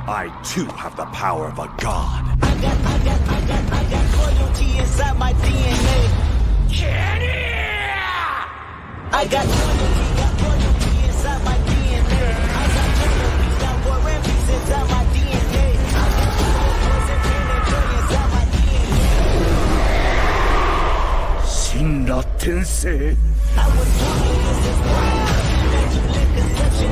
I too have the power of a god. I got loyalty inside my DNA. I got loyalty inside my DNA. I got loyalty, got war and peace inside my DNA. I got poison, pain, and joy inside my DNA. 神羅転生 I was born in this is wild. Immaculate conception,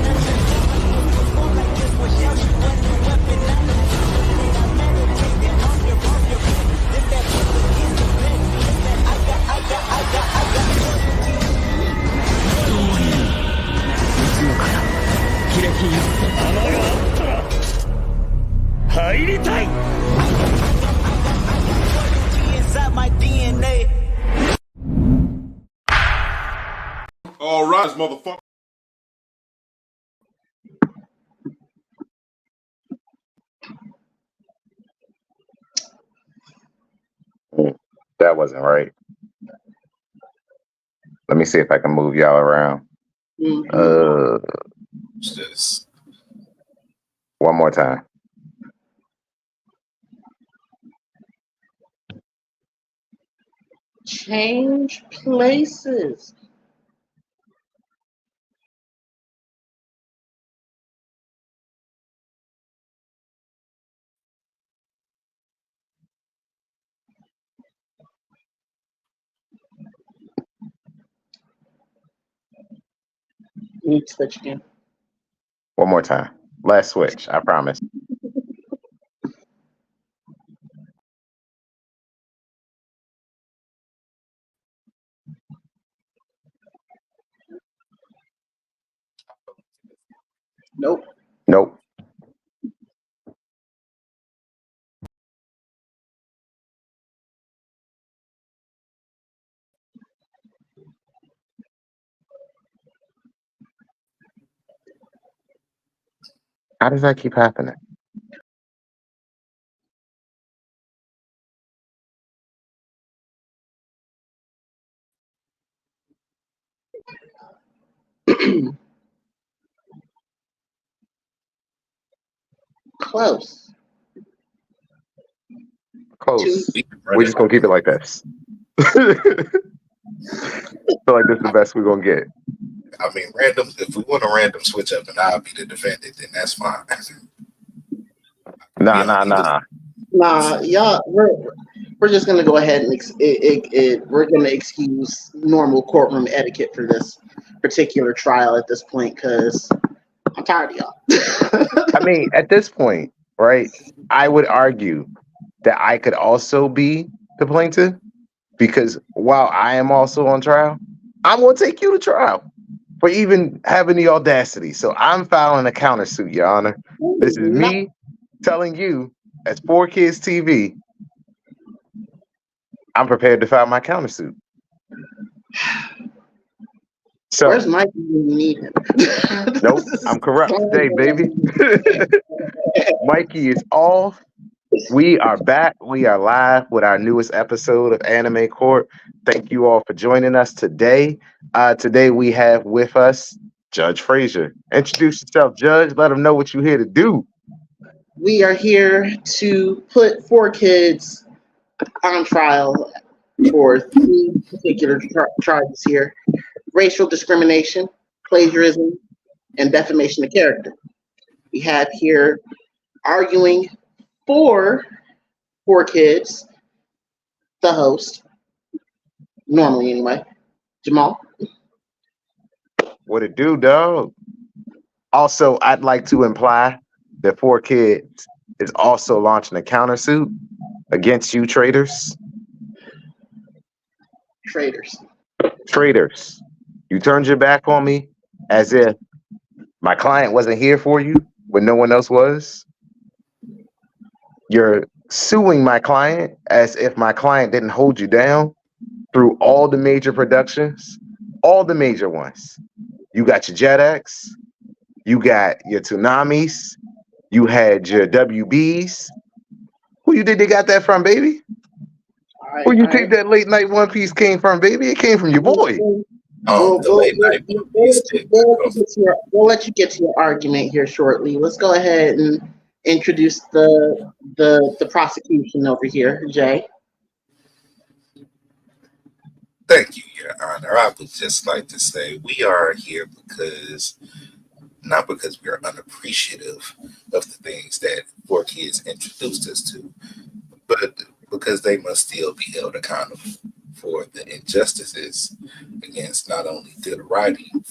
not just perform like this without you one new weapon. I know meditating on your this that I got inside my DNA. All right, motherfucker. That wasn't right. Let me see if I can move y'all around. What's this? One more time. Change places. Need to switch again. One more time. Last switch, I promise. Nope. Nope. How does that keep happening? Close. Close. We're just gonna keep it like this. Feel like this is the best we're gonna get. I mean, random. If we want a random switch up and I'll be the defendant, then that's fine. Nah. Nah, y'all, we're just gonna go ahead and we're gonna excuse normal courtroom etiquette for this particular trial at this point because I'm tired of y'all. I mean, at this point, right? I would argue that I could also be the plaintiff because while I am also on trial, I'm gonna take you to trial for even having the audacity. So I'm filing a countersuit, Your Honor. This is me telling you, as 4Kids TV, I'm prepared to file my countersuit. So where's Mike when you need him? Nope, I'm corrupt today, baby. Mikey is off. We are back. We are live with our newest episode of Anime Court. Thank you all for joining us today. Today we have with us Judge Frazier. Introduce yourself, Judge. Let them know what you're here to do. We are here to put 4Kids on trial for 3 particular charges here: racial discrimination, plagiarism, and defamation of character. We have here arguing for 4Kids, the host, normally anyway, Jamal. What it do, dog? Also, I'd like to imply that 4Kids is also launching a countersuit against you traitors. Traitors. You turned your back on me as if my client wasn't here for you. when no one else was. You're suing my client as if my client didn't hold you down through all the major productions, all the major ones. You got your JetX, you got your Tsunamis, you had your WBs. Who you think they got that from, baby? All right, Who you all think right. that late night One Piece came from, baby? It came from your boy. The late night movies did We'll let you get to your argument here shortly. Let's go ahead and introduce the prosecution over here, Jay. Thank you, Your Honor. I would just like to say we are here not because we are unappreciative of the things that Four Kids introduced us to, but because they must still be held accountable for the injustices against not only good writing,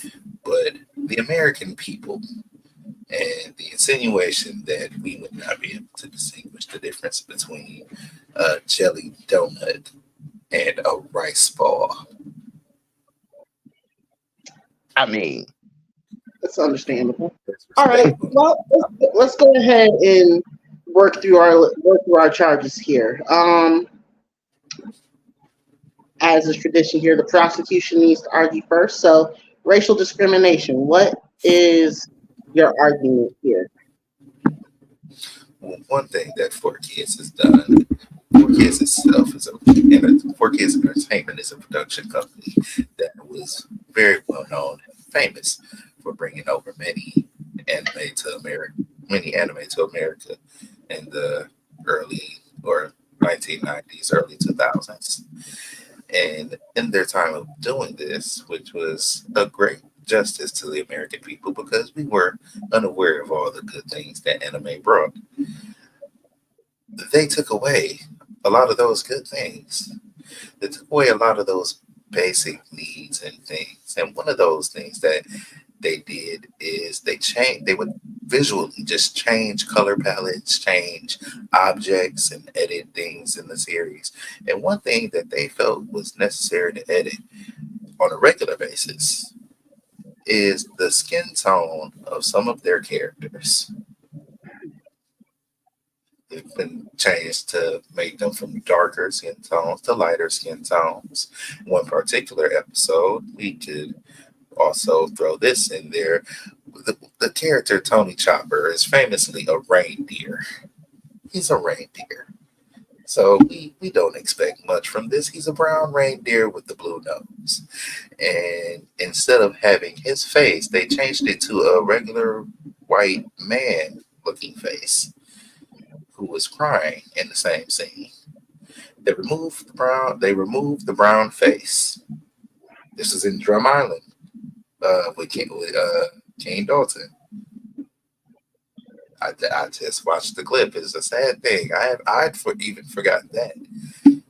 but the American people, and the insinuation that we would not be able to distinguish the difference between a jelly donut and a rice ball. I mean, That's understandable. All right. Well, let's go ahead and work through our charges here. As is tradition here, the prosecution needs to argue first. So, racial discrimination. What is your argument here? Well, one thing that Four Kids has done, Four Kids itself Four Kids Entertainment is a production company that was very well known and famous for bringing over anime many anime to America in the early or 1990s, early 2000s. And in their time of doing this, which was a great justice to the American people because we were unaware of all the good things that anime brought, they took away a lot of those good things. They took away a lot of those basic needs and things. And one of those things that they did is they would visually just change color palettes, change objects, and edit things in the series. And one thing that they felt was necessary to edit on a regular basis is the skin tone of some of their characters. They've been changed to make them from darker skin tones to lighter skin tones. One particular episode, we could also throw this in there. The character Tony Chopper is famously a reindeer. He's a reindeer. So we don't expect much from this. He's a brown reindeer with the blue nose. And instead of having his face, they changed it to a regular white man looking face who was crying in the same scene. They removed the brown face. This is in Drum Island with King Dalton. I just watched the clip. It's a sad thing. I'd even forgotten that.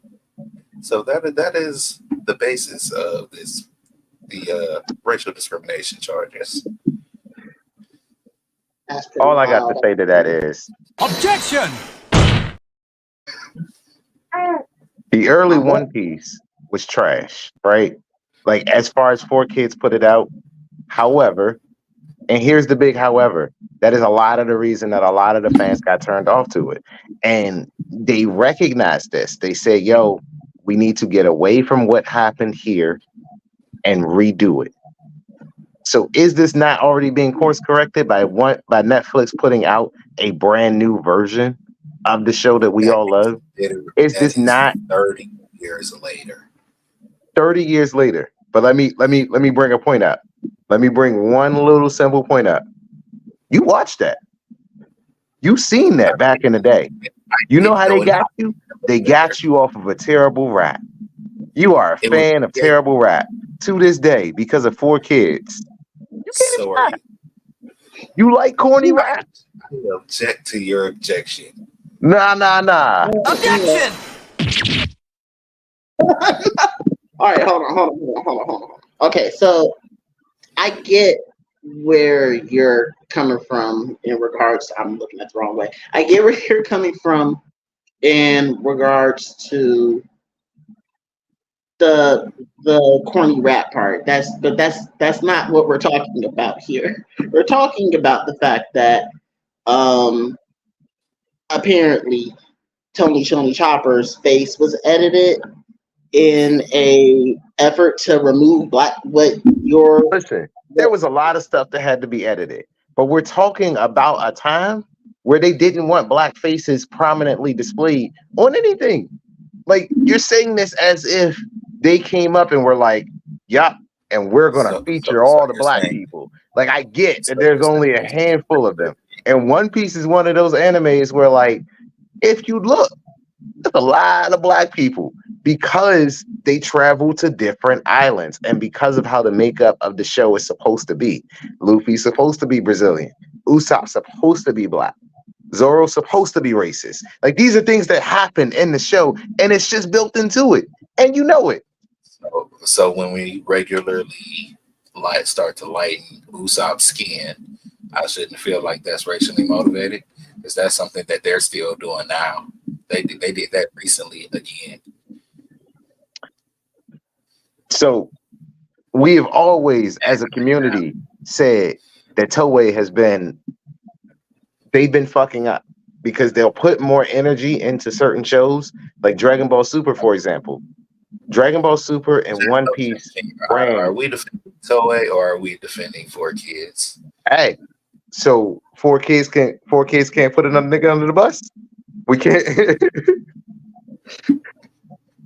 So that is the basis of the racial discrimination charges. That's pretty all I got to wild. say to that is Objection! the early One Piece was trash, right? Like as far as Four Kids put it out. However, and here's the big however, that is a lot of the reason that a lot of the fans got turned off to it. And they recognized this. They said, yo, we need to get away from what happened here and redo it. So is this not already being course corrected by Netflix putting out a brand new version of the show that we all love? Is this not 30 years later? 30 years later. But let me bring a point up. Let me bring one little simple point up. You watched that. You seen that back in the day. You know how they got you? They got you off of a terrible rap. You are a fan of terrible rap to this day because of Four Kids. So are you. You like corny rap? I object to your objection. Nah. Objection! All right, hold on. Okay, so I get where you're coming from in regards to, I'm looking at the wrong way. I get where you're coming from in regards to the corny rap part. That's not what we're talking about here. We're talking about the fact that apparently Tony Chopper's face was edited in a effort to remove black what your Listen, there was a lot of stuff that had to be edited, but we're talking about a time where they didn't want black faces prominently displayed on anything. Like, you're saying this as if they came up and were like, yup, and we're gonna feature So all the you're black saying, people. Like, I get that so there's you're saying only a it's handful of regular. them. And One Piece is one of those animes where, like, if you look, there's a lot of black people because they travel to different islands and because of how the makeup of the show is supposed to be. Luffy's supposed to be Brazilian. Usopp's supposed to be black. Zoro's supposed to be racist. Like, these are things that happen in the show, and it's just built into it, and you know it. So when we regularly start to lighten Usopp's skin, I shouldn't feel like that's racially motivated. Is that something that they're still doing now? They did that recently again. So we have always, as a community, said that Toei they've been fucking up because they'll put more energy into certain shows, like Dragon Ball Super, for example. Dragon Ball Super and One Piece Are ran. we defending Toei or are we defending 4 Kids? Hey, so four kids can't put another nigga under the bus. We can't.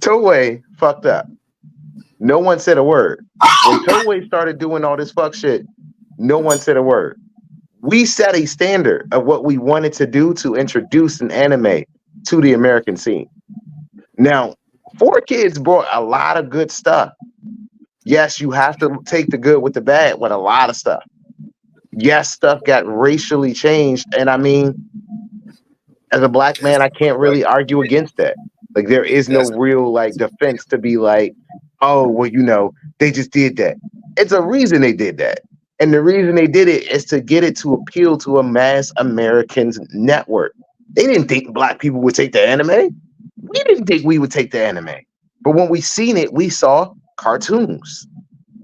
Toei fucked up. No one said a word. When Toei started doing all this fuck shit, no one said a word. We set a standard of what we wanted to do to introduce an anime to the American scene. Now, Four Kids brought a lot of good stuff. Yes, you have to take the good with the bad with a lot of stuff. Yes, stuff got racially changed. And I mean, as a black man, I can't really argue against that. Like, there is no That's real like defense to be like, oh, well, they just did that. It's a reason they did that. And the reason they did it is to get it to appeal to a mass Americans network. They didn't think black people would take the anime. We didn't think we would take the anime. But when we seen it, we saw cartoons.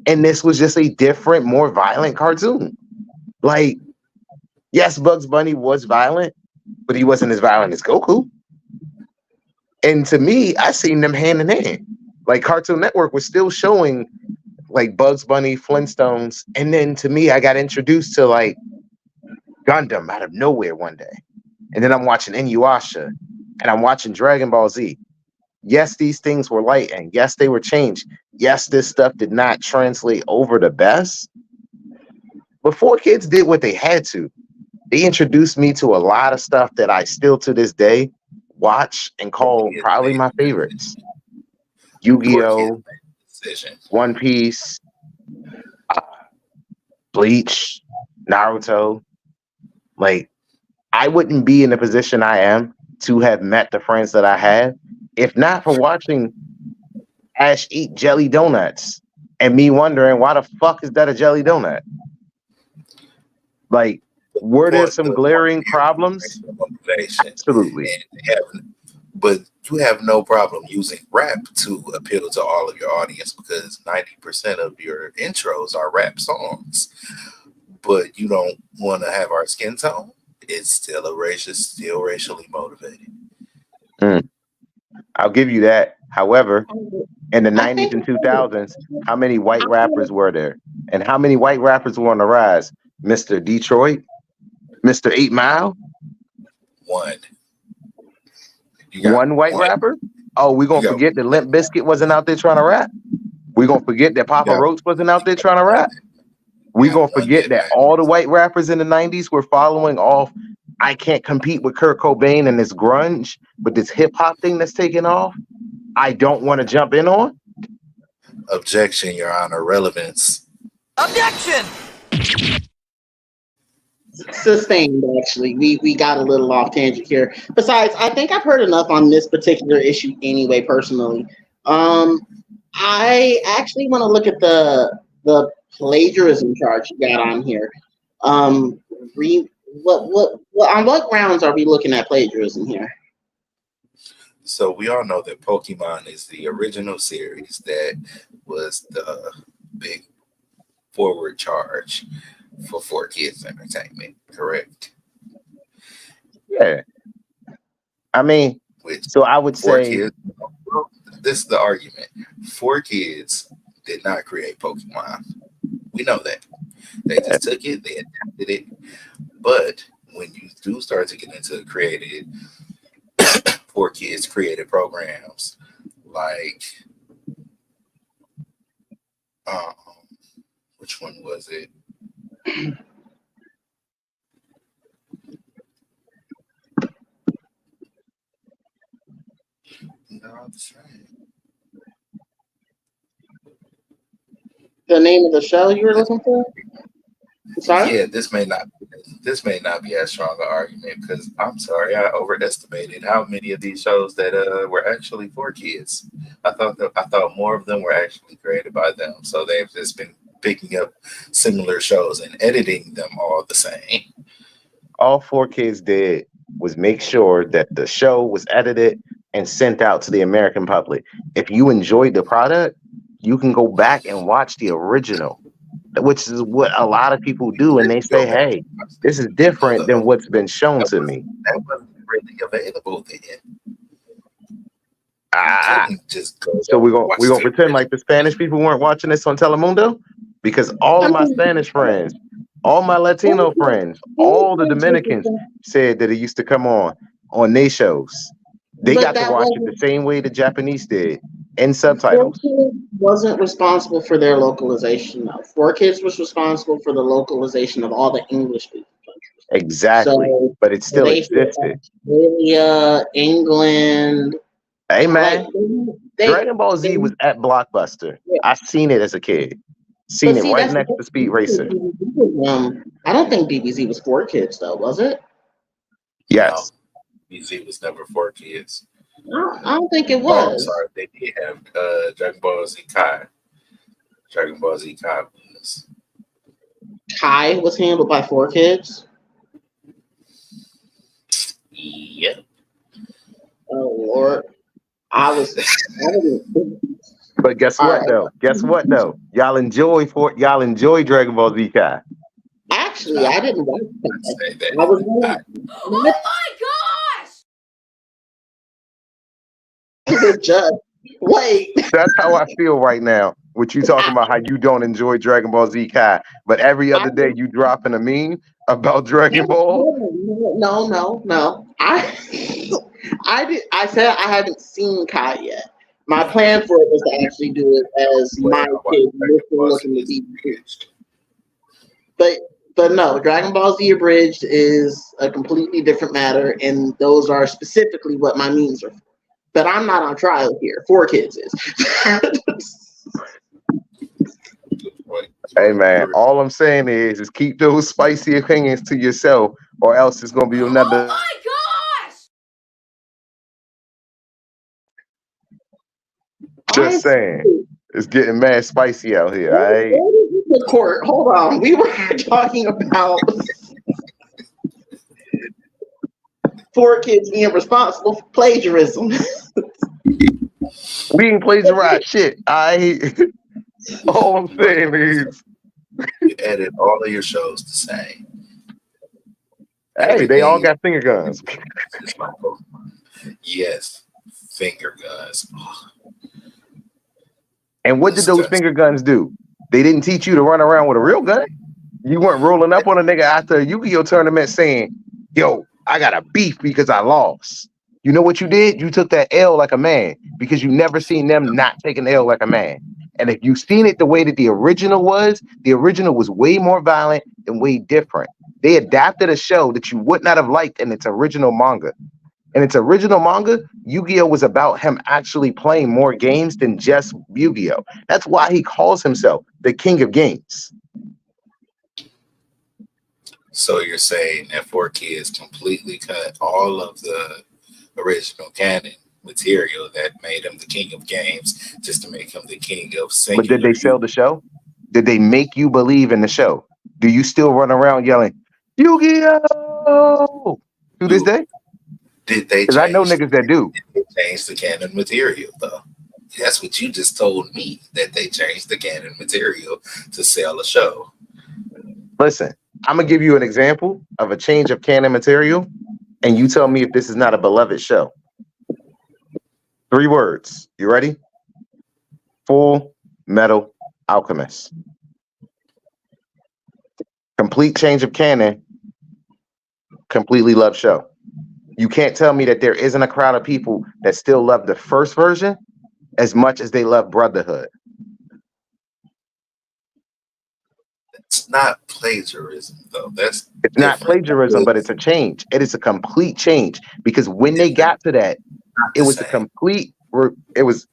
And this was just a different, more violent cartoon. Like, yes, Bugs Bunny was violent, but he wasn't as violent as Goku. And to me, I seen them hand in hand. Like, Cartoon Network was still showing like Bugs Bunny, Flintstones, and then to me, I got introduced to like Gundam out of nowhere one day. And then I'm watching Inuyasha, and I'm watching Dragon Ball Z. Yes, these things were light, and yes, they were changed. Yes, this stuff did not translate over the best. But Four Kids did what they had to. They introduced me to a lot of stuff that I still to this day watch and call Kids probably made my the favorites. decision. 4 Kids Yu-Gi-Oh, made the decision. One Piece, uh, Bleach, Naruto. Like, I wouldn't be in the position I am to have met the friends that I have if not for watching Ash eat jelly donuts and me wondering why the fuck is that a jelly donut? Like, were there some The point glaring here was problems? racial motivation, Absolutely. and they have, but you have no problem using rap to appeal to all of your audience because 90% of your intros are rap songs. But you don't want to have our skin tone. It's still still racially motivated. Mm, I'll give you that. However, in the I 90s think and 2000s, how many white rappers were there? And how many white rappers were on the rise? Mr. Detroit, Mr. 8 Mile, One, you got one white one. rapper? Oh, we You gonna got forget that Limp Bizkit wasn't out there trying to rap? We gonna forget that you Papa got Roach wasn't out you there got trying to one. rap? You We got gonna one forget that that all the white rappers in the 90s were following off I can't compete with Kurt Cobain and this grunge, but this hip hop thing that's taking off, I don't want to jump in on. Objection, Your Honor. Relevance. Objection! sustained. Actually, we got a little off tangent here. Besides, I think I've heard enough on this particular issue anyway. Personally, I actually want to look at the plagiarism charge you got on here. Um, re, what on what grounds are we looking at plagiarism here? So we all know that Pokemon is the original series that was the big forward charge for 4 Kids Entertainment, correct? Yeah. I mean, Which so I would four say kids. Well, this is the argument. 4 Kids did not create Pokemon. We know that. They just took it, they adapted it. But when you do start to get into created 4 Kids created programs like um which one was it? No, that's right. The name of the show you were looking for? I'm sorry? Yeah, this may not be as strong an argument because I'm sorry, I overestimated how many of these shows that were actually for kids. I thought more of them were actually created by them, so they've just been picking up similar shows and editing them all the same. all 4 kids did was make sure that the show was edited and sent out to the American public. If you enjoyed the product, you can go back and watch the original, which is what a lot of people do. And There's they still say, back to hey, watch this is the original different than though. what's been shown That to wasn't me. that wasn't really available then. You Ah, couldn't just go so back and we're watch gonna the pretend like original. the Spanish people weren't watching this on Telemundo? Because all I of my mean, Spanish friends, all my Latino friends, all the Dominicans said that it used to come on their shows. They but got to that watch it the wasn't same way the Japanese did in subtitles. 4Kids wasn't responsible for their localization though. 4Kids was responsible for the localization of all the English speaking countries. Exactly. So But it still they said existed. Australia, England, Hey like man, Dragon Ball Z they was at Blockbuster. yeah. I seen it as a kid. But Seen it see, right that's the next to Speed Racer. I don't think DBZ was 4 Kids though, was it? No, Yes. BZ was never 4 Kids. I don't think it Oh, I'm was. sorry. They did have Dragon Ball Z Kai. Dragon Ball Z Kai was. Kai was handled by 4 Kids. Yep. Oh Lord, I didn't. But guess All what right. though? Guess what though? Y'all enjoy Dragon Ball Z Kai. Actually, Nah, I didn't watch I'd say that. that I it was did not. going to judge. Wait, That's how I feel right now. What you talking I, about? How you don't enjoy Dragon Ball Z Kai, but every I other day you dropping a meme about Dragon Ball. no. I did. I said I haven't seen Kai yet. My plan for it was to actually do it as Way my I watch kid Dragon Ball Z looking to is be. abridged. But no, Dragon Ball Z Abridged is a completely different matter, and those are specifically what my memes are for. But I'm not on trial here. 4 Kids is. Hey man, all I'm saying is keep those spicy opinions to yourself, or else it's gonna be another. Just saying, it's getting mad spicy out here. The court. Hold on. We were talking about 4 Kids being responsible for plagiarism. We ain't plagiarize shit. All I'm saying is, You edit all of your shows the same. hey, they all Everything got finger guns. is like Pokemon. Yes, finger guns. And what did those finger guns do? They didn't teach you to run around with a real gun. You weren't rolling up on a nigga after a Yu-Gi-Oh tournament saying, yo, I got a beef because I lost. You know what you did? You took that L like a man because you never seen them not take an L like a man. And if you seen it the way that the original was way more violent and way different. They adapted a show that you would not have liked in its original manga. In its original manga, Yu-Gi-Oh was about him actually playing more games than just Yu-Gi-Oh. That's why he calls himself the king of games. So you're saying that 4 Kids completely cut all of the original canon material that made him the king of games just to make him the king of But did singular they sell Yu. the show? Did they make you believe in the show? Do you still run around yelling, Yu-Gi-Oh! To this day? Did they Because I know change? niggas that do. Did they change the canon material though? That's what you just told me, that they changed the canon material to sell a show. Listen, I'm going to give you an example of a change of canon material. and you tell me if this is not a beloved show. 3 words. You ready? Full Metal Alchemist. Complete change of canon. Completely love show. You can't tell me that there isn't a crowd of people that still love the first version as much as they love Brotherhood. It's not plagiarism, though. That's It's not different. plagiarism, but it's a change. It is a complete change because when they got to that, Not it the was a same. complete. It was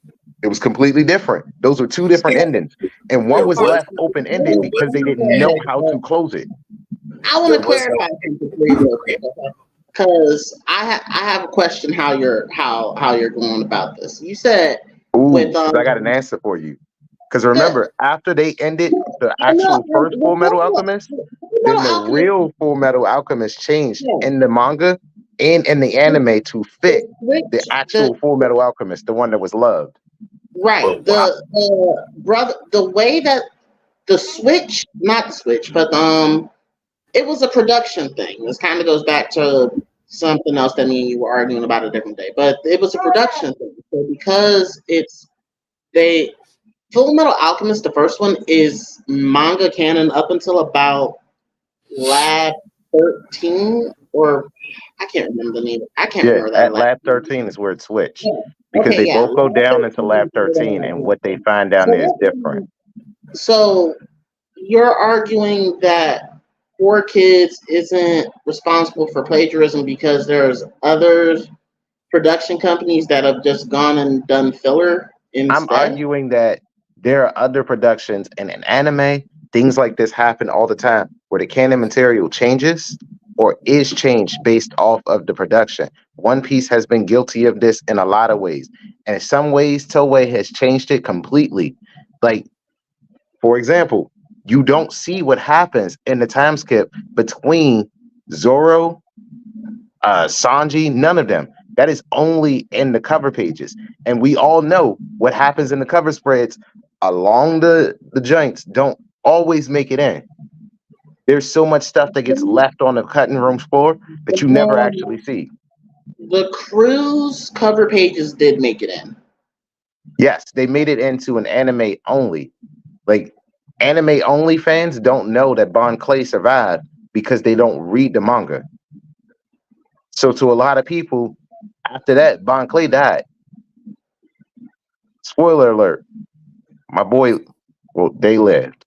completely different. Those were 2 different endings, and one was left open ended because they didn't know how to close it. I want to There was clarify something for you real quick, because I have a question how you're going about this. You said Ooh, with 'cause I got an answer for you. Because the remember, after they ended the actual first Full Metal Alchemist, then the real Full Metal Alchemist changed in the manga and in the anime to fit the actual Full Metal Alchemist, the one that was loved. right. The way that the switch, not the switch, but it was a production thing. This kind of goes back to something else that me and you were arguing about a different day. But it was a production thing. So because Full Metal Alchemist, the first one, is manga canon up until about Lab 13, or I can't remember the name. I can't remember that. At Lab 13 is where it switched. Yeah. Because Okay, they yeah. both go down into Lab 13, and what they find down there is different. So you're arguing that 4Kids isn't responsible for plagiarism because there's other production companies that have just gone and done filler instead? I'm arguing that there are other productions, and in anime, things like this happen all the time, where the canon material changes or is changed based off of the production. One Piece has been guilty of this in a lot of ways, and in some ways, Toei has changed it completely. Like, for example, you don't see what happens in the time skip between Zoro, Sanji, none of them. That is only in the cover pages. And we all know what happens in the cover spreads along the joints don't always make it in. There's so much stuff that gets left on the cutting room floor that you never actually see. The Cruise cover pages did make it in. Yes, they made it into an anime only. Like, anime only fans don't know that Bon Clay survived because they don't read the manga. So to a lot of people, after that, Bon Clay died. Spoiler alert. My boy, well, they lived.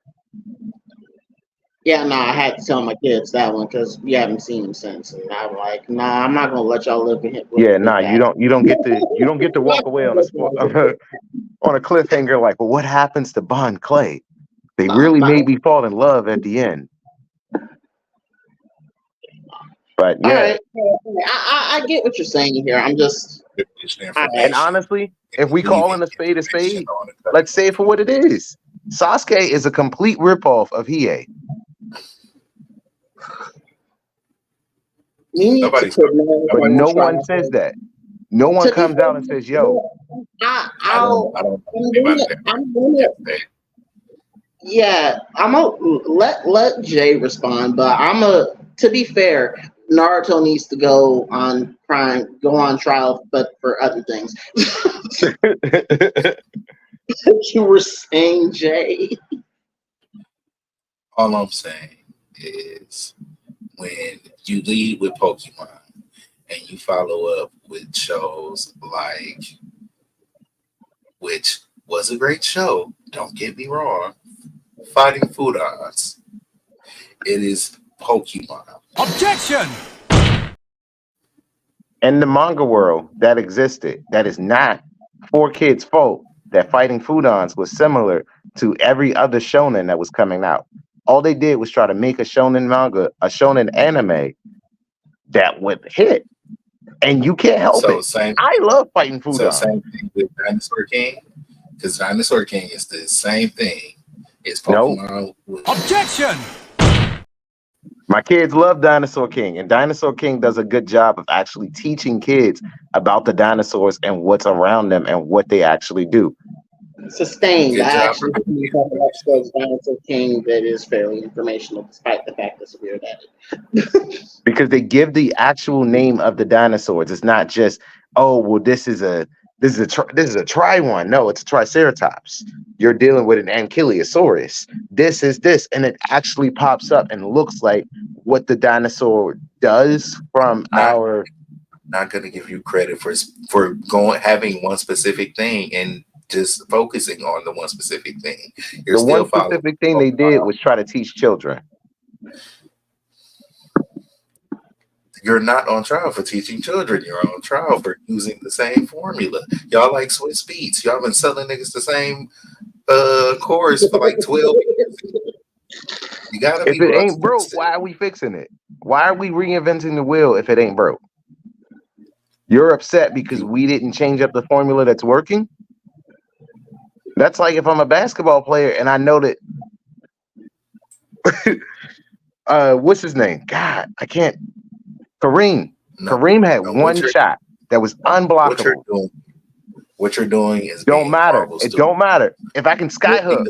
Yeah, I had to tell my kids that one because we haven't seen him since, and I'm like, I'm not gonna let y'all live with him. You don't get to walk away on a cliffhanger like, well, what happens to Bon Clay? They really made me fall in love at the end. But yeah, I get what you're saying here. I'm just, and honestly, if we call in a spade, let's say it for what it is. Sasuke is a complete ripoff of Hiei. But no one says that. No one comes out and says, "Yo." I'm gonna let Jay respond, but to be fair, Naruto needs to go on trial, but for other things. You were saying, Jay? All I'm saying is when you lead with Pokemon and you follow up with shows like, which was a great show, don't get me wrong, Fighting Foodons. It is Pokemon. Objection! In the manga world that existed, that is not 4Kids' fault that Fighting Foodons was similar to every other shonen that was coming out. All they did was try to make a shonen manga, a shonen anime that would hit. And you can't help it. I love Fighting Foodons. So same thing with Dinosaur King, because Dinosaur King is the same thing. It's Pokemon. Objection! My kids love Dinosaur King, and Dinosaur King does a good job of actually teaching kids about the dinosaurs and what's around them and what they actually do. Sustained. Good I job for actually seen a couple episodes of Dinosaur King that is fairly informational, despite the fact it's weird at it. because they give the actual name of the dinosaurs. It's not just, oh well, this is a tri one. No, it's a triceratops. You're dealing with an ankylosaurus. This is this, and it actually pops up and looks like what the dinosaur does from not our. not gonna give you credit for going having one specific thing and just focusing on the one specific thing. You're The still one following. specific thing they did was try to teach children. You're not on trial for teaching children. You're on trial for using the same formula. Y'all like Swiss Beats. Y'all been selling niggas the same chorus for like 12 years. You gotta If be it brought to ain't broke, justice. why are we fixing it? Why are we reinventing the wheel if it ain't broke? You're upset because we didn't change up the formula that's working? That's like if I'm a basketball player and I know that what's his name? God, I can't. Kareem. No, Kareem had no, one shot that was what you're unblockable. doing, what you're doing is Don't being a matter. horrible It student. don't matter. If I can skyhook,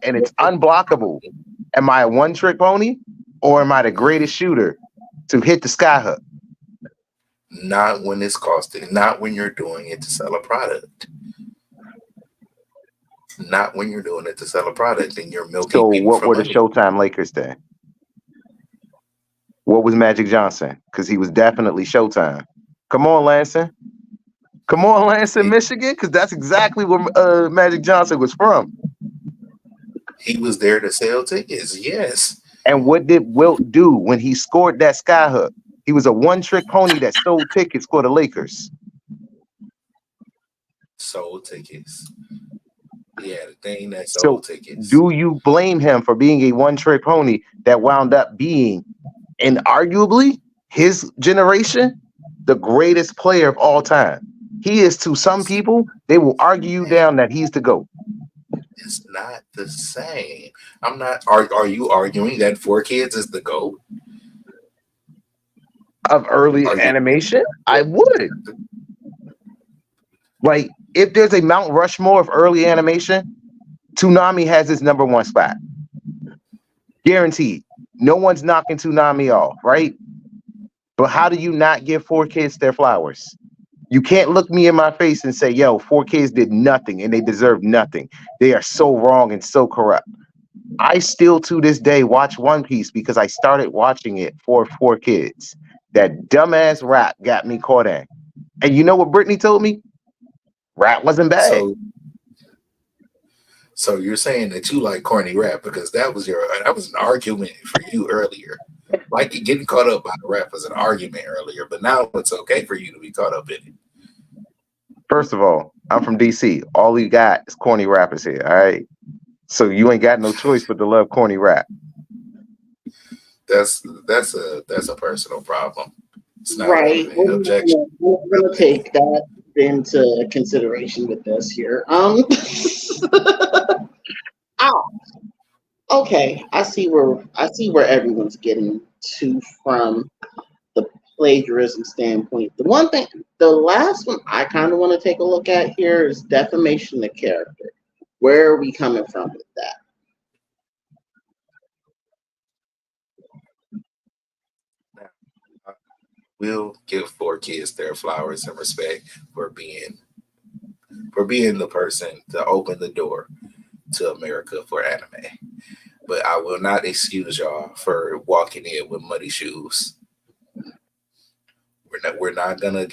and it's unblockable, am I a one trick pony or am I the greatest shooter to hit the skyhook? Not when it's costing. Not when you're doing it to sell a product. Not when you're doing it to sell a product and you're milking So people what for were the money. Showtime Lakers then? What was Magic Johnson? Because he was definitely Showtime. Come on, Lansing. Come on, Lansing, Michigan, because that's exactly where Magic Johnson was from. He was there to sell tickets. Yes. And what did Wilt do when he scored that skyhook? He was a one-trick pony that sold tickets for the Lakers. Sold tickets. Yeah, the thing that So sold tickets. do you blame him for being a one-trick pony that wound up being, and arguably his generation, the greatest player of all time? He is, to some people, they will argue you down that he's the GOAT. It's not the same. I'm not. Are you arguing that 4Kids is the GOAT? Of early animation, I would. Like, if there's a Mount Rushmore of early animation, Toonami has its number one spot. Guaranteed. No one's knocking Toonami off, right? But how do you not give 4Kids their flowers? You can't look me in my face and say, yo, 4Kids did nothing and they deserve nothing. They are so wrong and so corrupt. I still, to this day, watch One Piece because I started watching it for 4Kids. That dumbass rap got me caught in. And you know what Brittany told me? Rap wasn't bad. So you're saying that you like corny rap because that was an argument for you earlier. Like getting caught up by the rap was an argument earlier, but now it's okay for you to be caught up in it. First of all, I'm from DC. All we got is corny rappers here, all right? So you ain't got no choice but to love corny rap. That's a personal problem. It's not Right. an objection. We're gonna take that into consideration with this here. Ow. Okay, I see where everyone's getting to from the plagiarism standpoint. The last one I kind of want to take a look at here is defamation of character. Where are we coming from with that? We'll give 4Kids their flowers and respect for being the person to open the door to America for anime. But I will not excuse y'all for walking in with muddy shoes. We're not gonna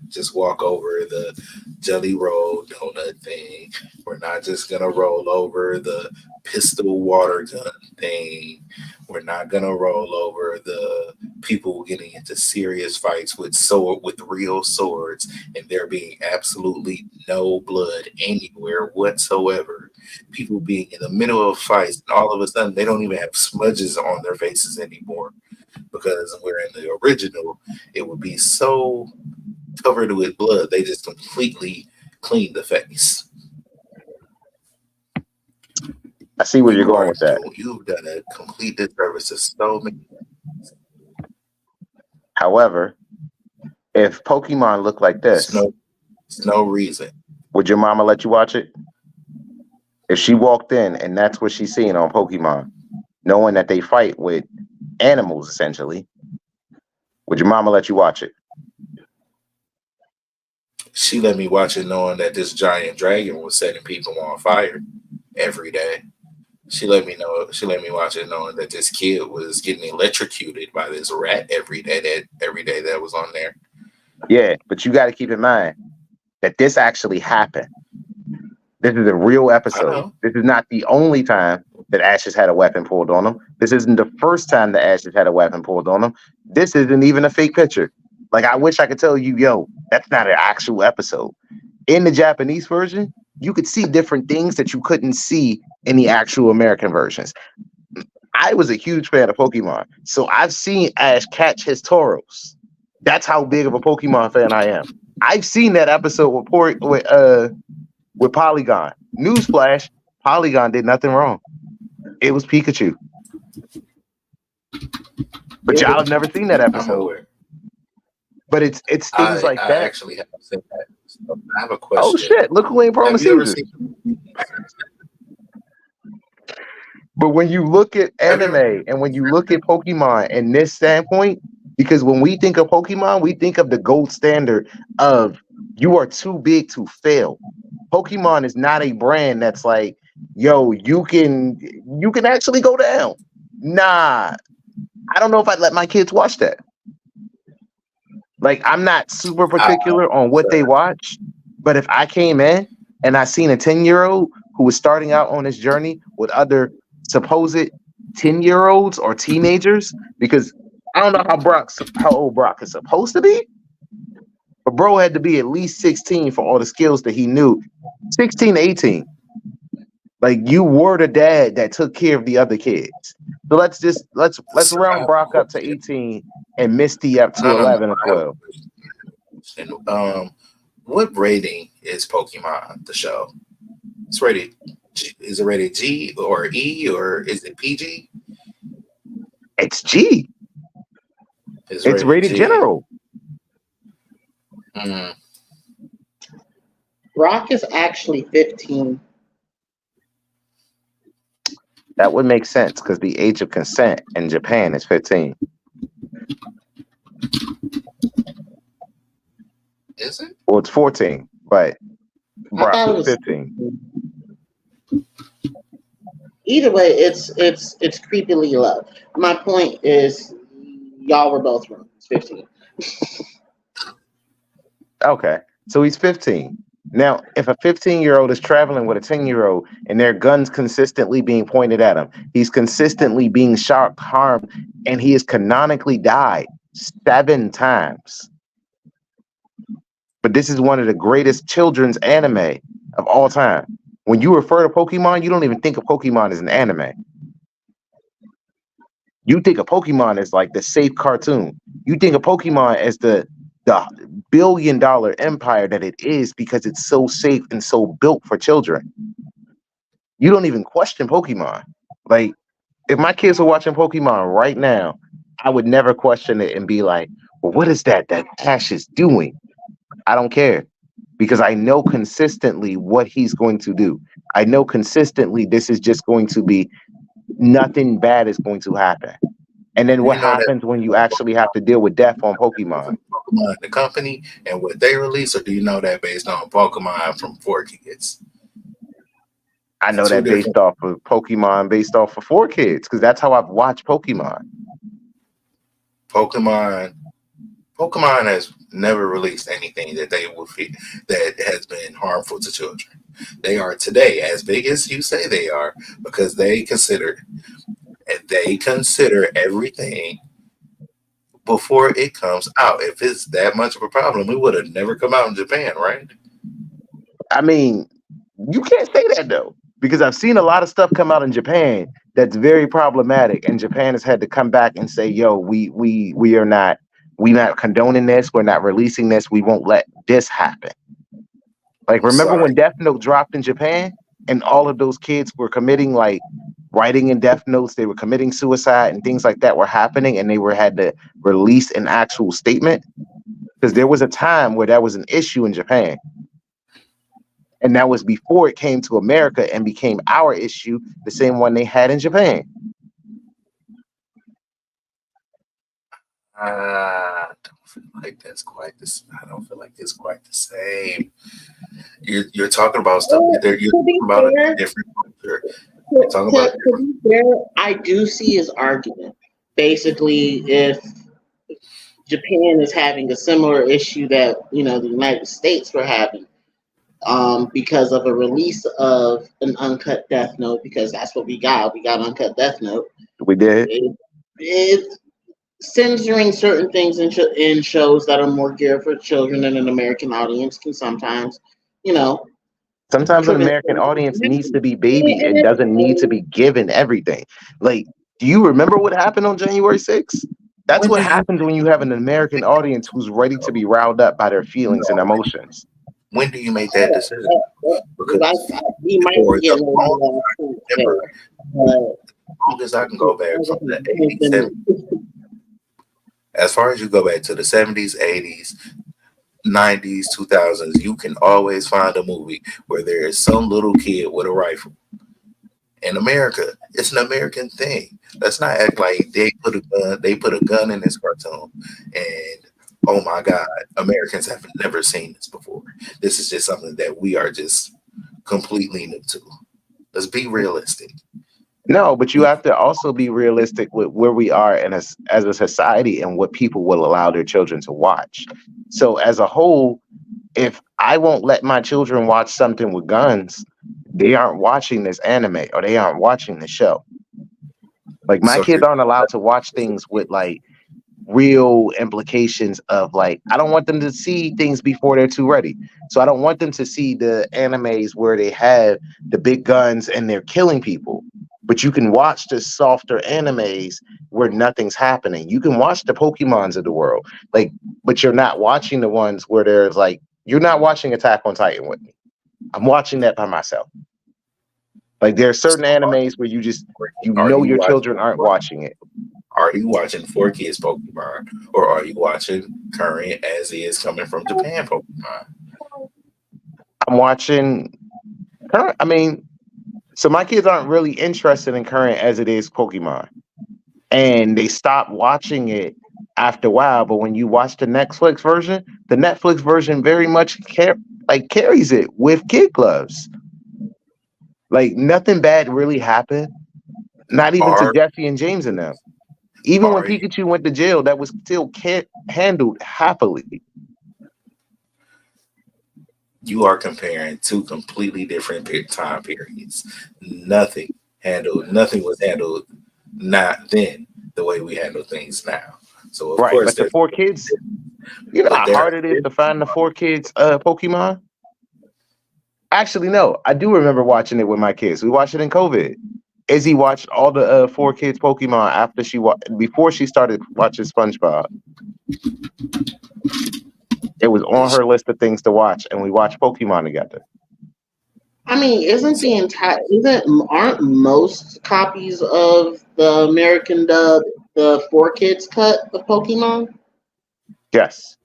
just walk over the jelly roll donut thing. We're not just gonna roll over the pistol water gun thing. We're not gonna roll over the people getting into serious fights with real swords and there being absolutely no blood anywhere whatsoever. People being in the middle of fights and all of a sudden they don't even have smudges on their faces anymore. Because we're in the original, it would be so covered with blood, they just completely cleaned the face. I see where you're going with that. You've done a complete disservice to so many. However, if Pokemon look like this, There's no reason. Would your mama let you watch it? If she walked in and that's what she's seeing on Pokemon, knowing that they fight with animals essentially, would your mama let you watch it? She let me watch it knowing that this giant dragon was setting people on fire every day. She let me know. She let me watch it knowing that this kid was getting electrocuted by this rat every day that was on there. Yeah, but you got to keep in mind that this actually happened. This is a real I episode. know. This is not the only time that Ash has had a weapon pulled on him. This isn't the first time that Ash has had a weapon pulled on him. This isn't even a fake picture. Like, I wish I could tell you, yo, that's not an actual episode. In the Japanese version, you could see different things that you couldn't see in the actual American versions. I was a huge fan of Pokemon, so I've seen Ash catch his Tauros. That's how big of a Pokemon fan I am. I've seen that episode with Polygon. Newsflash: Polygon did nothing wrong. It was Pikachu. But Yeah. y'all have never seen that I'm episode. aware. But it's things like I that. actually haven't seen that. So I have a Oh question. shit! Look who ain't Have promised you ever season. seen? But when you look at Have you anime ever? and when you look at Pokemon in this standpoint, because when we think of Pokemon, we think of the gold standard of you are too big to fail. Pokemon is not a brand that's like, yo, you can actually go down. Nah, I don't know if I'd let my kids watch that. Like, I'm not super particular on what they watch, but if I came in and I seen a 10-year-old who was starting out on this journey with other supposed 10-year-olds or teenagers, because I don't know how old Brock is supposed to be, but bro had to be at least 16 for all the skills that he knew. 16 to 18. Like, you were the dad that took care of the other kids. So let's So I round have a Brock up to question. 18 and Misty up to No. 11 or I have a 12. question. What rating is Pokemon the show? It's rated. Is it rated G or E or is it PG? It's G. It's rated G. general. Mm, Rock is actually 15. That would make sense because the age of consent in Japan is 15. is it? Well, it's 14, but I thought Brock it was was 15. Either way, it's creepily low. My point is, y'all were both wrong. It's 15. Okay, so he's 15. Now, if a 15-year-old is traveling with a 10-year-old and their guns consistently being pointed at him, he's consistently being shocked, harmed, and he has canonically died 7 times. But this is one of the greatest children's anime of all time. When you refer to Pokemon, you don't even think of Pokemon as an anime. You think of Pokemon as like the safe cartoon. You think of Pokemon as the billion-dollar empire that it is because it's so safe and so built for children. You don't even question Pokemon. Like, if my kids were watching Pokemon right now, I would never question it and be like, well, what is that Ash is doing? I don't care because I know consistently what he's going to do. I know consistently this is just going to be nothing bad is going to happen. And then what You know that happens when you actually have to deal with death on Pokemon? Pokemon the company and what they release, or do you know that based on Pokemon from 4Kids? I know Two that based different. off of Pokemon, based off of 4Kids, because that's how I've watched Pokemon. Pokemon has never released anything that they will feel that has been harmful to children. They are today as big as you say they are because they consider everything before it comes out. If it's that much of a problem, it would have never come out in Japan, right? I mean, you can't say that though, because I've seen a lot of stuff come out in Japan that's very problematic, and Japan has had to come back and say, "Yo, we are not condoning this. We're not releasing this. We won't let this happen." Like, I'm remember sorry. when Death Note dropped in Japan, and all of those kids were committing like writing in Death Notes, they were committing suicide and things like that were happening, and they had to release an actual statement because there was a time where that was an issue in Japan. And that was before it came to America and became our issue, the same one they had in Japan. I don't feel like that's quite this. I don't feel like it's quite the same. You're talking about stuff. Well, You're to be talking about a fair, different culture. You're to, talking about a to different. be fair, I do see his argument. Basically, if Japan is having a similar issue that the United States were having, because of a release of an uncut Death Note, because that's what we got. We got uncut Death Note. We did. It's censoring certain things in shows that are more geared for children and an American audience can sometimes, you know, Sometimes an prevent American things from audience needs to happening. be babied And and doesn't need to be given everything. Like, do you remember what happened on January 6th? That's When what do you happens when you have an American audience who's ready to be riled up by their feelings and know? emotions. When do you make that decision? Because we might for be the getting a long, little off track remember, there, but longest I can go back from the 80s, 70s, as far as you go back to the 70s, 80s, 90s, 2000s, you can always find a movie where there is some little kid with a rifle. In America, it's an American thing. Let's not act like they put a gun in this cartoon and oh my God, Americans have never seen this before. This is just something that we are just completely new to. Let's be realistic. No, but you We have to also be realistic with where we are in as a society and what people will allow their children to watch. So, as a whole, if I won't let my children watch something with guns, they aren't watching this anime or they aren't watching the show. Like, my so kids you're aren't allowed to watch things with like real implications of like I don't want them to see things before they're too ready. So I don't want them to see the animes where they have the big guns and they're killing people. But you can watch the softer animes where nothing's happening. You can watch the Pokemons of the world. Like, but you're not watching the ones where there's like you're not watching Attack on Titan with me. I'm watching that by myself. Like there are certain animes where you are know you your watching children aren't watching it. are you watching 4 Kids Pokemon or are you watching current as is coming from Japan Pokemon? I'm watching current. I mean, so my kids aren't really interested in current as it is Pokemon, and they stop watching it after a while. But when you watch the Netflix version very much carries it with kid gloves. Like nothing bad really happened. Not even to Are Jesse and James and them. Even when are you Pikachu went to jail, that was still handled happily. you are comparing two completely different time periods. Nothing was handled not then the way we handle things now. So of Right. course But the there's four kids, you know but how there hard it is to find the four kids Pokemon? Actually, no. I do remember watching it with my kids. We watched it in COVID. Izzy watched all the four kids Pokemon after before she started watching SpongeBob. It was on her list of things to watch, and we watched Pokemon together. I mean, aren't most copies of the American dub the 4 Kids cut of Pokemon? Yes.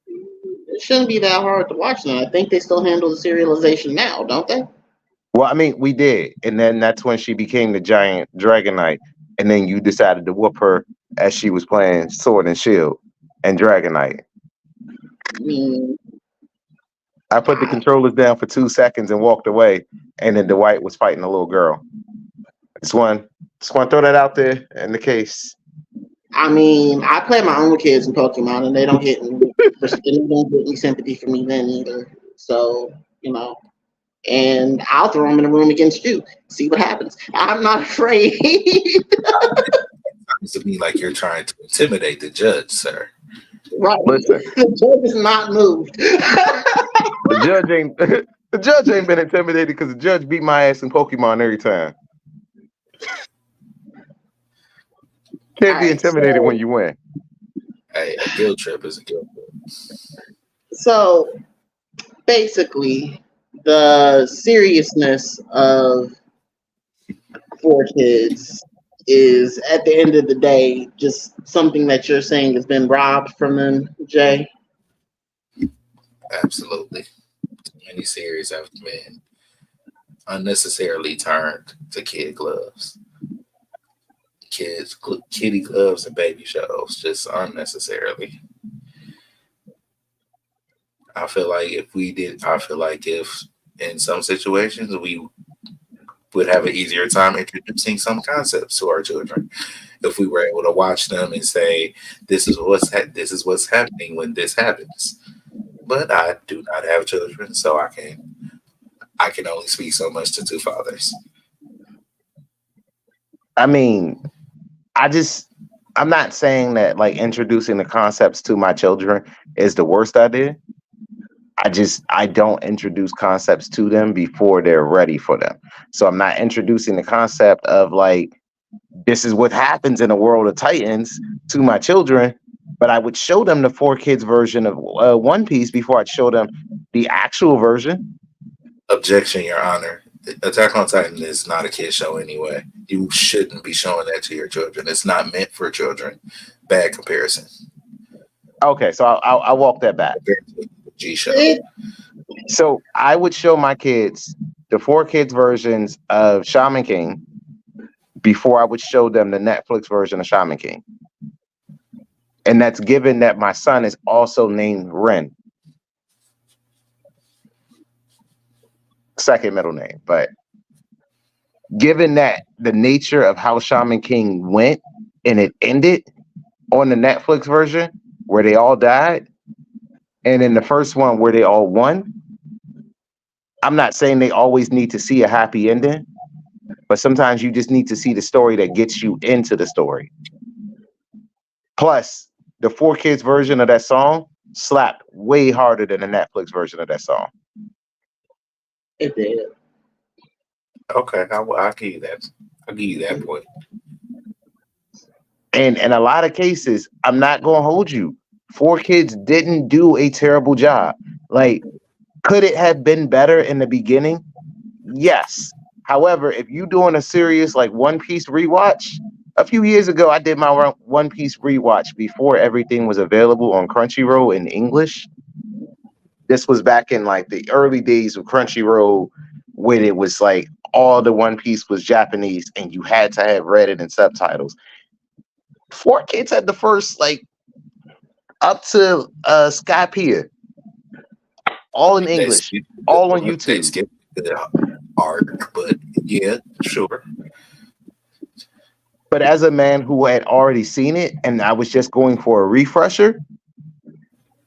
It shouldn't be that hard to watch now. I think they still handle the serialization now, don't they? Well, I mean, we did, and then that's when she became the giant Dragonite, and then you decided to whoop her as she was playing Sword and Shield and Dragonite. I mean, I put the controllers down for 2 seconds and walked away, and then Dwight was fighting a little girl. Just want to throw that out there in the case. I play my own kids in Pokemon, and they don't get any sympathy for me then either. So and I'll throw them in a room against you. See what happens. I'm not afraid. sounds to me like you're trying to intimidate the judge, sir. Right. Listen, The judge is not moved. the judge ain't the judge ain't been intimidated because the judge beat my ass in Pokemon every time. Can't be Alright, intimidated when you win. Hey, a guilt trip is a guilt trip. so basically, the seriousness of 4 Kids is at the end of the day just something that you're saying has been robbed from them, Jay. Absolutely. Many series have been unnecessarily turned to kid gloves. Kitty gloves and baby shows, just unnecessarily. I feel like if in some situations we would have an easier time introducing some concepts to our children if we were able to watch them and say, this is what's happening when this happens." But I do not have children, so I can only speak so much to two fathers. I mean, I just I'm not saying that like introducing the concepts to my children is the worst idea. I don't introduce concepts to them before they're ready for them. So I'm not introducing the concept of like this is what happens in a world of Titans to my children, but I would show them the 4 kids version of One Piece before I'd show them the actual version. Objection, Your Honor. Attack on Titan is not a kid show anyway. You shouldn't be showing that to your children. It's not meant for children. Bad comparison. Okay, so I'll walk that back. Compared to the G show. So I would show my kids the 4 kids versions of Shaman King before I would show them the Netflix version of Shaman King. And that's given that my son is also named Ren. Second middle name. But given that the nature of how Shaman King went and it ended on the Netflix version where they all died, and in the first one where they all won, I'm not saying they always need to see a happy ending, but sometimes you just need to see the story that gets you into the story. Plus, the 4 kids version of that song slapped way harder than the Netflix version of that song. It did. Okay, I'll give you that. I'll give you that point. And in a lot of cases, I'm not gonna hold you. 4 kids didn't do a terrible job. Like, could it have been better in the beginning? Yes. However, if you doing a serious like One Piece rewatch, a few years ago I did my One Piece rewatch before everything was available on Crunchyroll in English. This was back in like the early days of Crunchyroll when it was like all the One Piece was Japanese and you had to have read it in subtitles. 4 kids had the first like up to Skypiea, all in English, all on They YouTube. skipped the arc, but yeah, sure. But as a man who had already seen it and I was just going for a refresher,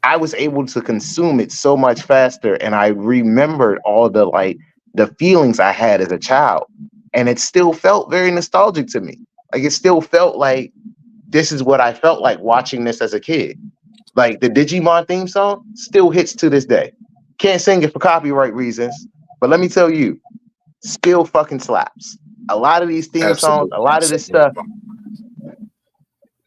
I was able to consume it so much faster, and I remembered all the like the feelings I had as a child, and it still felt very nostalgic to me. Like it still felt like this is what I felt like watching this as a kid. Like the Digimon theme song still hits to this day. Can't sing it for copyright reasons, but let me tell you, still fucking slaps. A lot of these theme songs, a lot of this stuff,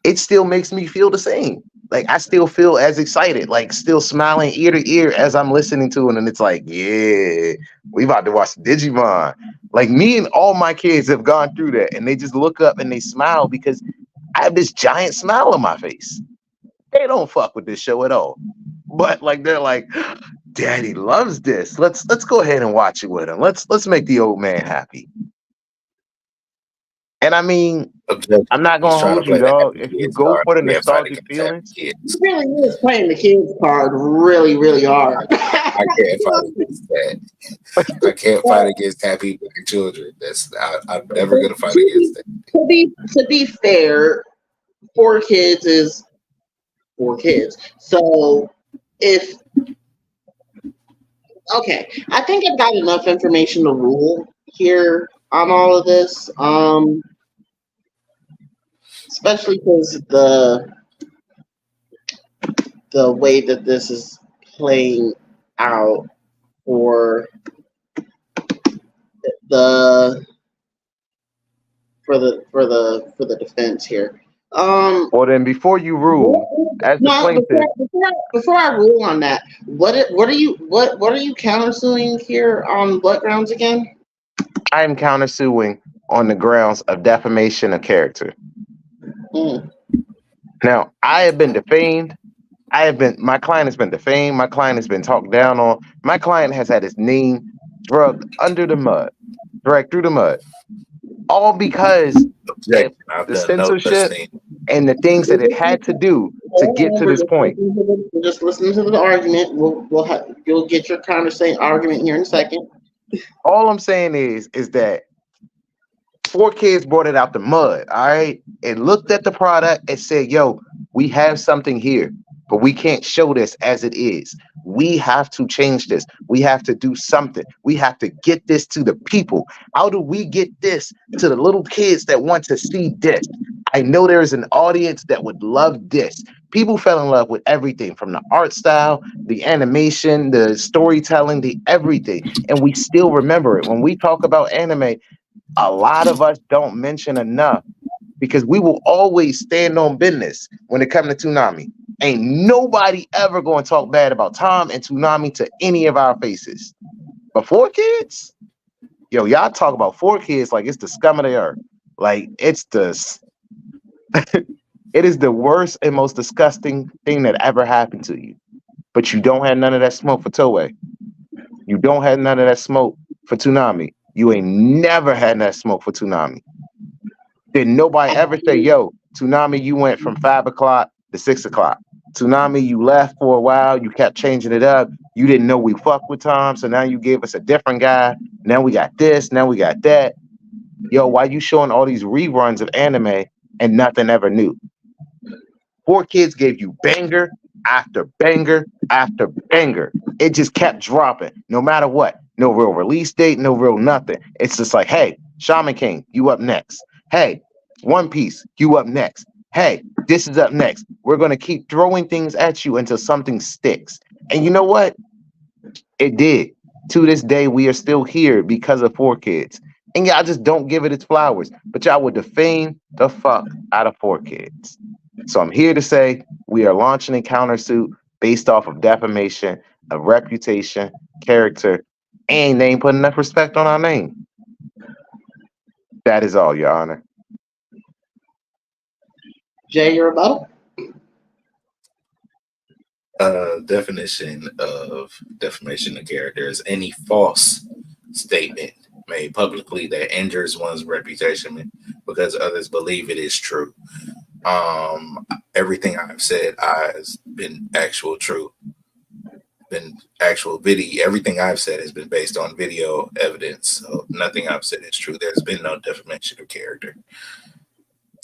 it still makes me feel the same. Like I still feel as excited, like still smiling ear to ear as I'm listening to it, and it's like, yeah, we about to watch Digimon. Like me and all my kids have gone through that, and they just look up and they smile because I have this giant smile on my face. They don't fuck with this show at all, but like they're like, Daddy loves this. Let's go ahead and watch it with him. Let's make the old man happy. And I mean, I'm not gonna hold you, dog. If you go for the nostalgic feelings, He really is playing the kids card really, really hard. I can't fight against that. I can't fight against happy black children. I'm never gonna fight against that. To be fair, 4 kids is 4 kids. So if okay, I think I've got enough information to rule here on all of this. Especially because the way that this is playing out for the defense here. Well, then before you rule, as the plaintiff, before I rule on that, what are you countersuing here on what grounds again? I am countersuing on the grounds of defamation of character. Mm. Now, I have been defamed. My client has been defamed. My client has been talked down on. My client has had his name drugged under the mud, dragged through the mud, all because Objection. I've the done no such censorship thing. and the things that it had to do to get to We're this point. just listening to the argument. You'll get your counter argument here in a second. All I'm saying is that 4Kids brought it out the mud. All right. It looked at the product and said, yo, we have something here, but we can't show this as it is. We have to change this. We have to do something. We have to get this to the people. How do we get this to the little kids that want to see this? I know there is an audience that would love this. People fell in love with everything from the art style, the animation, the storytelling, the everything. And we still remember it. When we talk about anime, a lot of us don't mention enough because we will always stand on business when it comes to Toonami. Ain't nobody ever going to talk bad about Tom and Toonami to any of our faces. But 4Kids, yo, y'all talk about 4Kids like it's the scum of the earth. Like it's it is the worst and most disgusting thing that ever happened to you. But you don't have none of that smoke for Toei. You don't have none of that smoke for Toonami. You ain't never had that smoke for Toonami. Did nobody ever say, yo, Toonami, you went from 5 o'clock to 6 o'clock. Toonami, you left for a while. You kept changing it up. You didn't know we fucked with Tom. So now you gave us a different guy. Now we got this. Now we got that. Yo, why you showing all these reruns of anime and nothing ever new? 4Kids gave you banger after banger after banger. It just kept dropping no matter what. No real release date, no real nothing. It's just like, hey, Shaman King, you up next. Hey, One Piece, you up next. Hey, this is up next. We're going to keep throwing things at you until something sticks. And you know what? It did. To this day, we are still here because of 4Kids. And y'all just don't give it its flowers. But y'all would defame the fuck out of 4Kids. So I'm here to say we are launching a countersuit based off of defamation of reputation, character, and they ain't putting enough respect on our name. That is all, Your Honor. Jay, your rebuttal? Definition of defamation of character is any false statement made publicly that injures one's reputation because others believe it is true. Everything I've said has been actual true, been actual video. Everything I've said has been based on video evidence. So nothing I've said is true. There's been no defamation of character.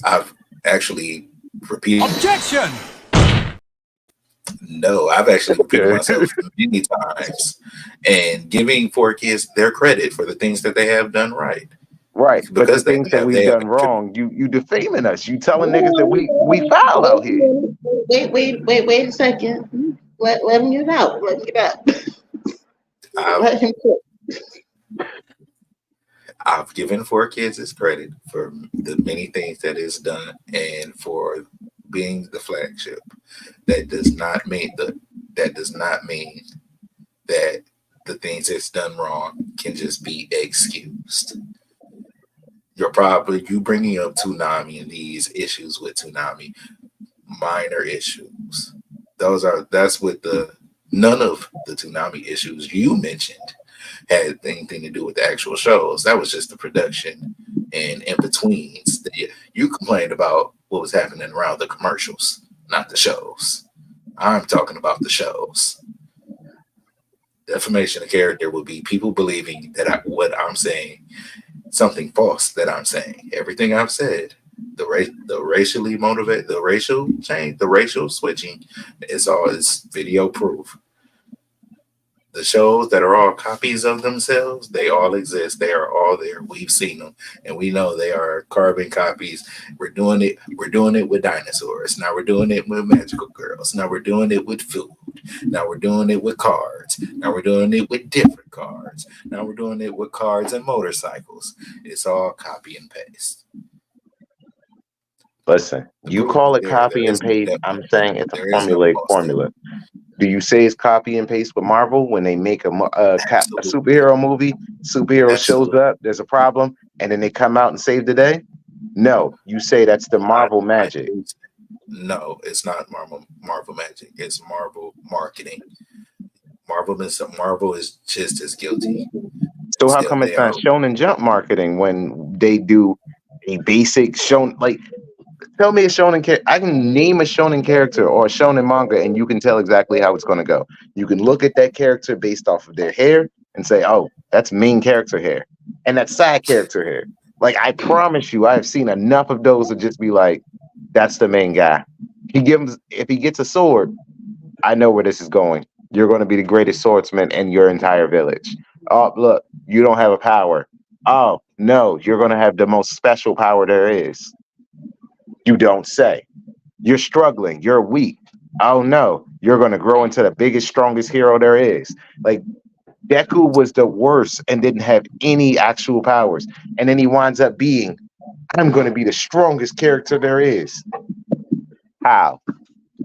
I've actually repeated. Objection! No, I've actually repeated myself many times and giving 4Kids their credit for the things that they have done right. Right, but the Because they things that have, we've they have done wrong, you defaming us. You telling niggas that we foul out here. Wait a second. Let him get out. Let him get out. Let him cook. I've given 4Kids its credit for the many things that it's done and for being the flagship. That does not mean that the things it's done wrong can just be excused. You bringing up Toonami and these issues with Toonami, minor issues. That's what none of the Toonami issues you mentioned had anything to do with the actual shows. That was just the production and in betweens. You complained about what was happening around the commercials, not the shows. I'm talking about the shows. Defamation of character would be people believing that what I'm saying, something false that I'm saying. Everything I've said, the racially motivated, the racial change, the racial switching, is video proof. The shows that are all copies of themselves, they all exist. They are all there. We've seen them, and we know they are carbon copies. We're doing it with dinosaurs. Now we're doing it with magical girls. Now we're doing it with food. Now we're doing it with cards. Now we're doing it with different cards. Now we're doing it with cards and motorcycles. It's all copy and paste. Listen, you call it copy and paste. I'm saying it's a formulaic formula. Do you say it's copy and paste with Marvel when they make a superhero movie? Superhero shows up, there's a problem, and then they come out and save the day? No, you say that's the Marvel magic. No, it's not Marvel Magic. It's Marvel marketing. Marvel is just as guilty. So how Still, come they it's not are. Shonen Jump marketing when they do a basic shonen? Like, tell me a shonen character. I can name a shonen character or a shonen manga, and you can tell exactly how it's going to go. You can look at that character based off of their hair and say, "Oh, that's main character hair," and that's side character hair. Like, I promise you, I have seen enough of those to just be like, "That's the main guy." He gives if he gets a sword, I know where this is going. You're going to be the greatest swordsman in your entire village. Oh, look, you don't have a power. Oh, no, you're going to have the most special power there is. You don't say. You're struggling. You're weak. Oh, no, you're going to grow into the biggest, strongest hero there is. Like, Deku was the worst and didn't have any actual powers. And then he winds up being, I'm going to be the strongest character there is. How?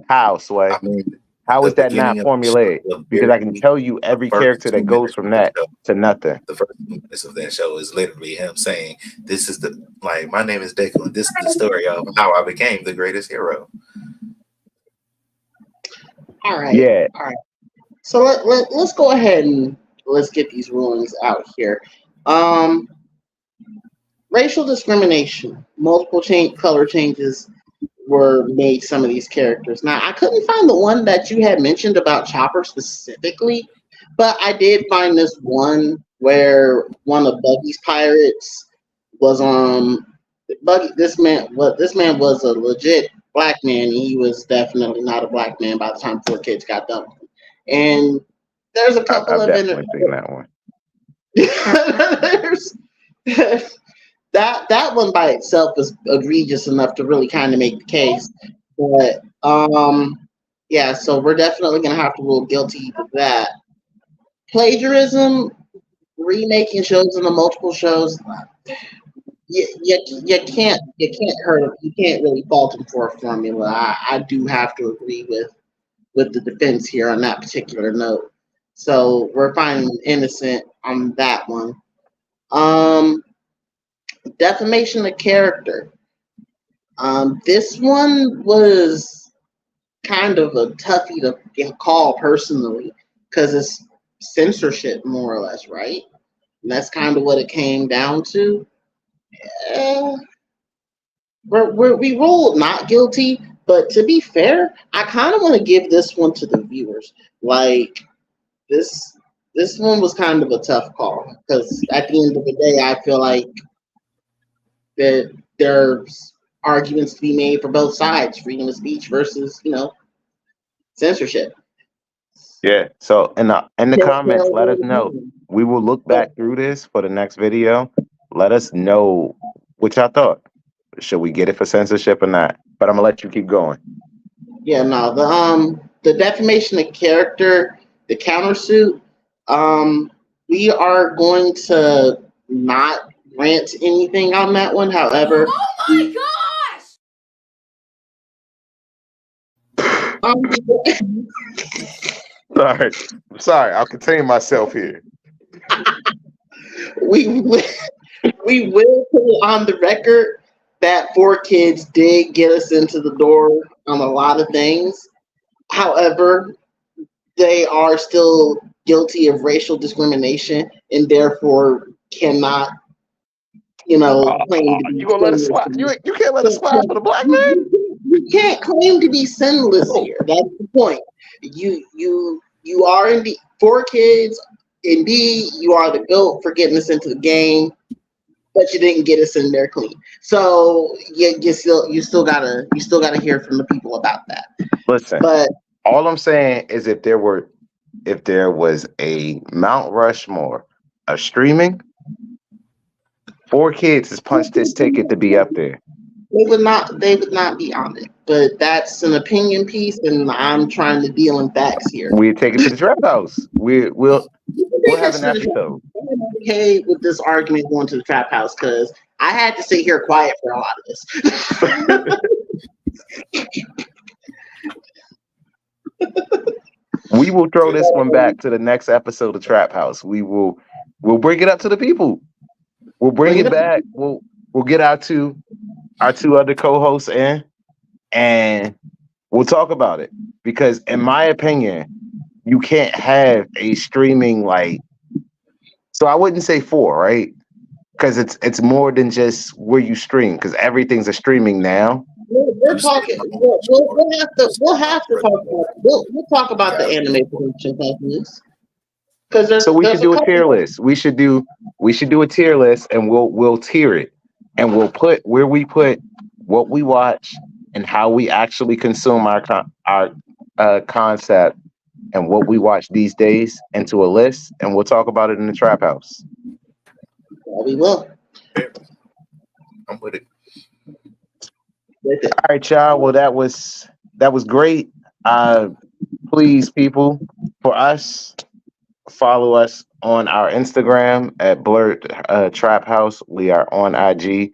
How, Sway? I mean, How the is that not beginning of the show, formulaic? Because I can tell you the every first character two that goes minutes from of the that show, to nothing. the first 2 minutes of that show is literally him saying, "This is the like my name is Deku, and this is the story of how I became the greatest hero." All right. Yeah, All right. So let's go ahead and let's get these rulings out here. Um, Racial discrimination, multiple color changes were made some of these characters. Now I couldn't find the one that you had mentioned about Chopper specifically, but I did find this one where one of Buggy's pirates was Buggy. This man was a legit black man. He was definitely not a black man by the time Four Kids got done. And there's a couple I've of definitely seen that one. there's that one by itself is egregious enough to really kind of make the case. But yeah, so we're definitely gonna have to rule guilty of that. Plagiarism, remaking shows into multiple shows. You can't hurt him. You can't really fault him for a formula. I do have to agree with the defense here on that particular note. So we're finding him innocent on that one. Um, Defamation of character. This one was kind of a toughie to call personally because it's censorship, more or less, right? And that's kind of what it came down to. Eh, we ruled not guilty, but to be fair, I kind of want to give this one to the viewers. Like this, this one was kind of a tough call because at the end of the day, I feel like that there's arguments to be made for both sides: freedom of speech versus censorship. Yeah. So in the comments, let us know. We will look back through this for the next video. Let us know what y'all thought. Should we get it for censorship or not? But I'm gonna let you keep going. Yeah, no, the defamation of character, the countersuit, we are going to not grant anything on that one. However, Sorry. I'm sorry. I'll contain myself here. we will put it on the record that Four Kids did get us into the door on a lot of things. However, they are still guilty of racial discrimination and therefore cannot, claim to be You gonna let it slide? You can't let it slide for the black man? You can't claim to be sinless here. That's the point. You are indeed Four Kids. Indeed, you are the GOAT for getting us into the game, but you didn't get us in there clean. So you still gotta hear from the people about that. Listen, But all I'm saying is if there was a Mount Rushmore of streaming, Four Kids has punched his ticket to be up there. they would not be on it. But that's an opinion piece, and I'm trying to deal in facts here. We take it to the trap house. We'll have an episode. I'm okay with this argument going to the trap house because I had to sit here quiet for a lot of this. We will throw this one back to the next episode of Trap House. We'll bring it up to the people. We'll bring it back. We'll get our two other co-hosts in, and we'll talk about it. Because in my opinion, you can't have a streaming like. So I wouldn't say 4, right? Because it's more than just where you stream. Because everything's a streaming now. We're talking. We'll have to talk about. We'll talk about the anime production companies because So we there's should a do a tier couple. list. We should do a tier list, and we'll tier it, and we'll put where we put what we watch and how we actually consume our concept and what we watch these days into a list, and we'll talk about it in the trap house. Well, we will. I'm with it. With it. All right, y'all. Well, that was great. Please, people, for us, follow us on our Instagram at Blurt Trap House. We are on IG.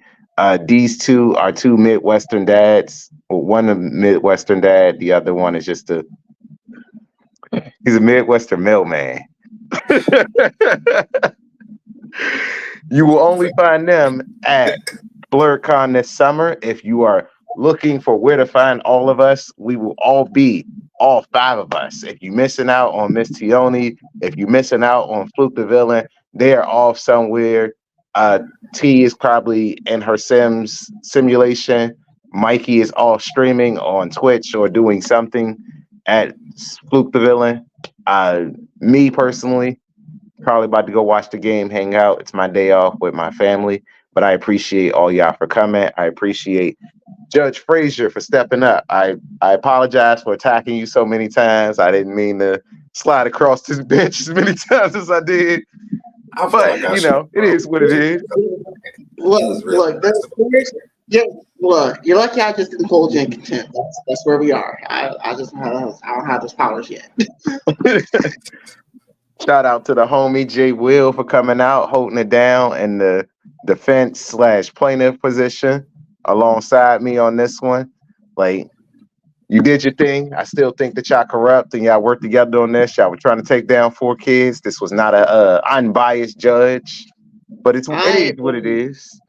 These two are two Midwestern dads. Well, one a Midwestern dad, the other one is just he's a Midwestern mailman. You will only find them at BlurCon this summer. If you are looking for where to find all of us, we will all be all 5 of us. If you're missing out on Miss Tioni, if you're missing out on Fluke the Villain, they are off somewhere. T is probably in her Sims simulation. Mikey is all streaming on Twitch or doing something at Fluke the Villain. Me personally, probably about to go watch the game, hang out. It's my day off with my family. But I appreciate all y'all for coming. I appreciate Judge Frazier for stepping up. I apologize for attacking you so many times. I didn't mean to slide across this bench as many times as I did. I feel But like I should. it is what it is. Look. Look, you're lucky I just didn't hold you in contempt. That's where we are. I don't have those powers yet. Shout out to the homie Jay Will for coming out, holding it down in the defense/plaintiff position alongside me on this one. Like, you did your thing. I still think that y'all corrupt and y'all worked together on this. Y'all were trying to take down 4 kids. This was not a unbiased judge, but it is what it is.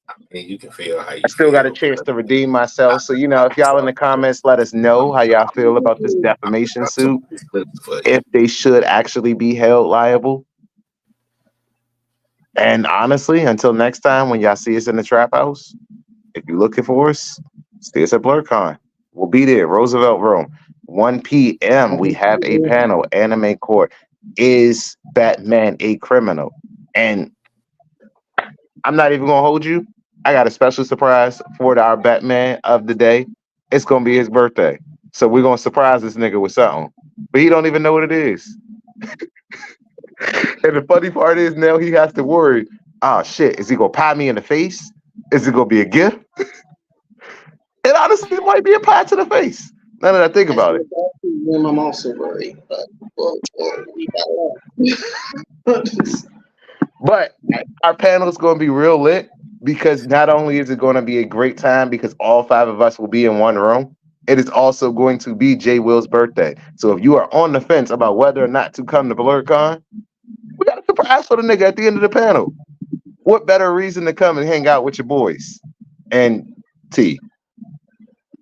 I mean, you can feel how you I still got a feel, chance but to redeem myself. So, if y'all in the comments, let us know how y'all feel about this defamation I suit, took these clips for you. if they should actually be held liable. And honestly, until next time, when y'all see us in the trap house, if you're looking for us, see us at BlurCon. We'll be there, Roosevelt Room, 1 p.m. We have a panel, Anime Court. Is Batman a criminal? And I'm not even going to hold you. I got a special surprise for our Batman of the day. It's going to be his birthday. So we're going to surprise this nigga with something. But he don't even know what it is. And the funny part is now he has to worry. Oh, shit. Is he going to pie me in the face? Is it going to be a gift? And honestly, it might be a pie to the face. Now that I think about it. I'm also worried, but we got But our panel is going to be real lit because not only is it going to be a great time because all 5 of us will be in one room, it is also going to be Jay Will's birthday. So if you are on the fence about whether or not to come to BlurCon, we got a surprise for the nigga at the end of the panel. What better reason to come and hang out with your boys? And T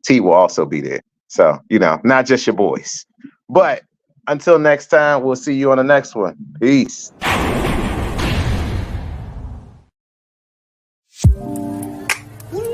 will also be there. So, not just your boys. But until next time, we'll see you on the next one. Peace.